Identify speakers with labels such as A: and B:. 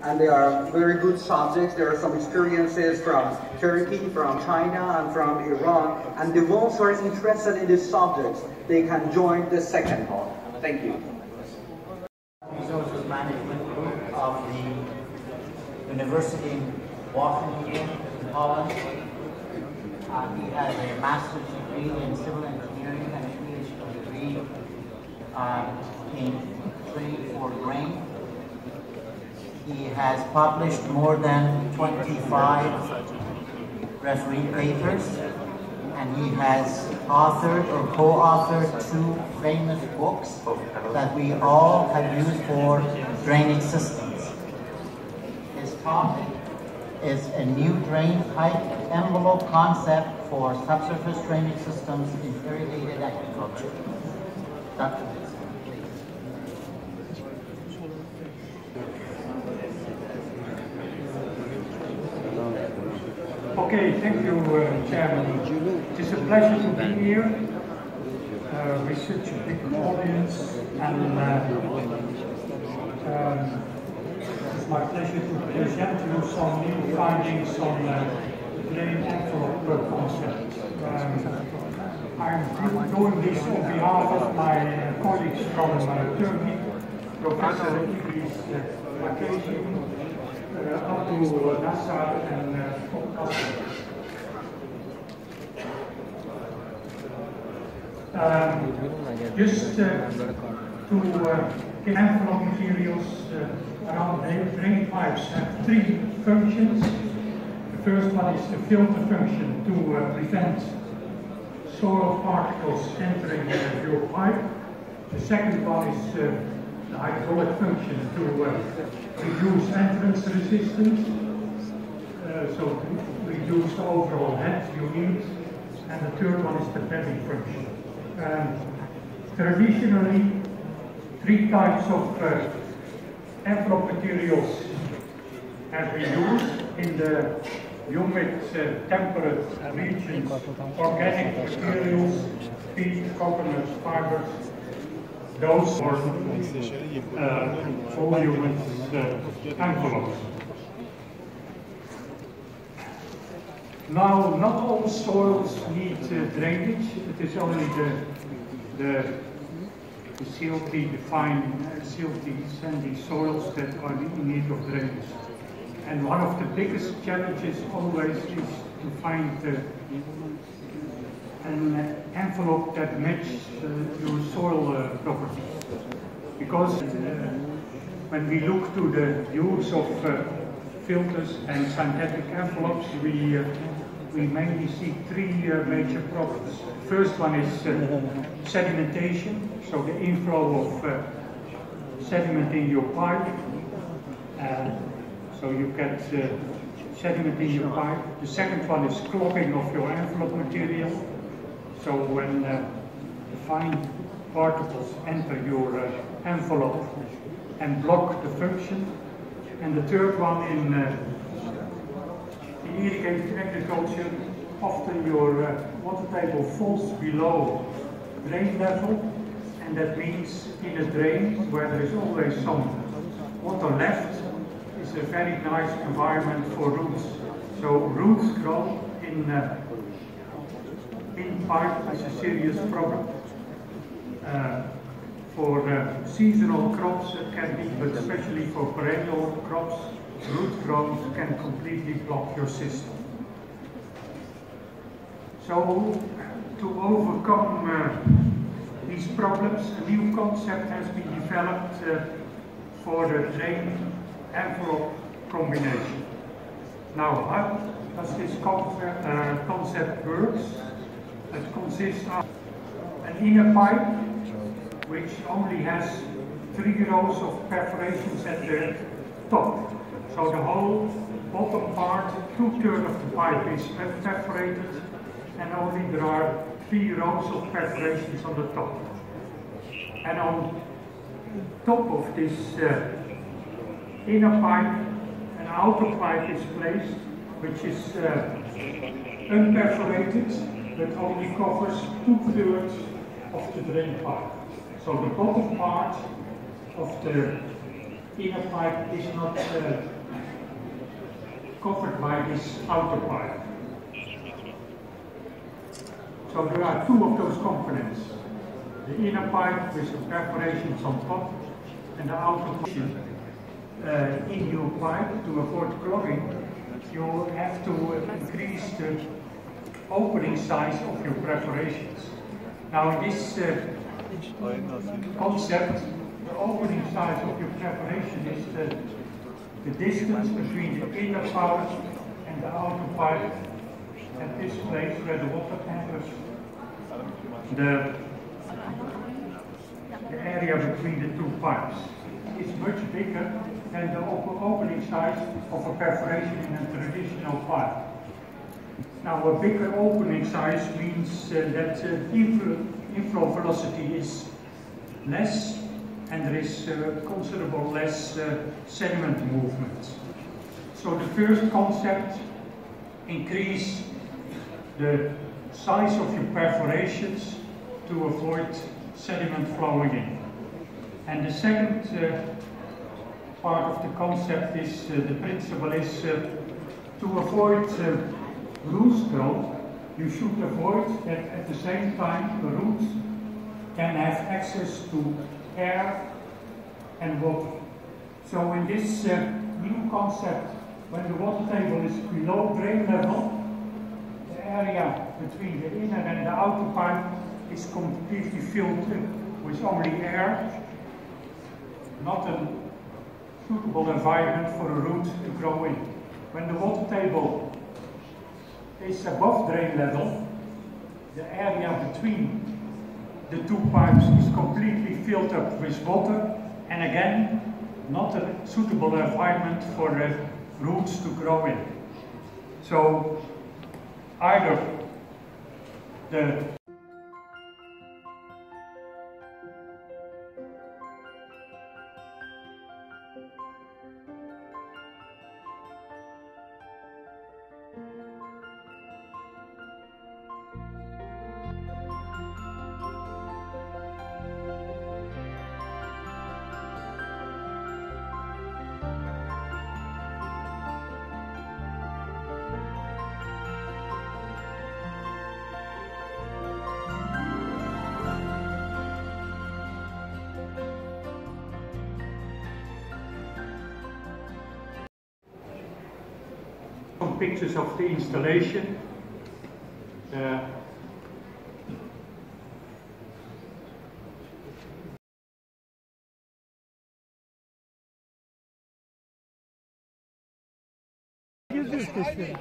A: and they are very good subjects. There are some experiences from Turkey, from China, and from Iran, and the ones who are interested in these subjects, they can join the second part. Thank you.
B: Resources Management Group of the University in Washington, in Holland. He has a master's degree in civil engineering and a PhD degree in trade for grain. He has published more than 25 referee papers, and he has authored or co-authored 2 famous books that we all have used for drainage systems. His topic is a new drain pipe envelope concept for subsurface drainage systems in irrigated agriculture. Dr.
C: Okay, thank you, Chairman. It is a pleasure to be here with such a big audience, and it's my pleasure to present you some new findings on the drain envelope concept. I'm doing this on behalf of my colleagues from Turkey, Professor Idris Akeci, up to Nassar and just to envelope materials around drain pipes have 3 functions. The first one is the filter function to prevent soil particles entering your pipe. The second one is the hydraulic function to reduce entrance resistance, so to reduce the overall head you need. And the third one is the bedding function. Traditionally, 3 types of envelope materials have been used in the humid, temperate regions: organic materials, peat, coconut fibers. Those are voluminous envelopes. Now, not all soils need drainage. It is only the silty, the fine, silty, sandy soils that are in need of drainage. And one of the biggest challenges always is to find an envelope that matches your soil properties. Because when we look to the use of filters and synthetic envelopes, we mainly see 3 major problems. The first one is sedimentation, so the inflow of sediment in your pipe. So you get sediment in your pipe. The second one is clogging of your envelope material. So when fine particles enter your envelope and block the function. And the third one, in irrigated agriculture, often your water table falls below drain level, and that means in a drain where there is always some water left is a very nice environment for roots. So roots grow in pipe is a serious problem. For seasonal crops it can be, but especially for perennial crops, root growth can completely block your system. So to overcome these problems, a new concept has been developed for the drain envelope combination. Now, how does this concept work? It consists of an inner pipe which only has 3 rows of perforations at the top. So the whole bottom part, 2/3 of the pipe is perforated, and only there are 3 rows of perforations on the top. And on top of this inner pipe, an outer pipe is placed, which is unperforated, but only covers 2/3 of the drain pipe. So the bottom part of the inner pipe is not covered by this outer pipe. So there are two of those components. The inner pipe with the perforations on top and the outer pipe. In your pipe, to avoid clogging, you have to increase the opening size of your perforations. Now in this concept, the opening size of your perforation is the distance between the inner pipe and the outer pipe at this place where the water enters the area between the two pipes. It's much bigger than the opening size of a perforation in a traditional pipe. Now a bigger opening size means that inflow velocity is less and there is considerable less sediment movement. So the first concept, increase the size of your perforations to avoid sediment flowing in. And the second part of the concept is, the principle is to avoid roots growth. You should avoid that at the same time the roots can have access to air and water. So in this new concept, when the water table is below drain level, the area between the inner and the outer pipe is completely filled with only air, not a suitable environment for a root to grow in. When the water table is above drain level, the area between the two pipes is completely filled up with water, and again, not a suitable environment for roots to grow in. So either the some pictures of the installation.
D: Use this.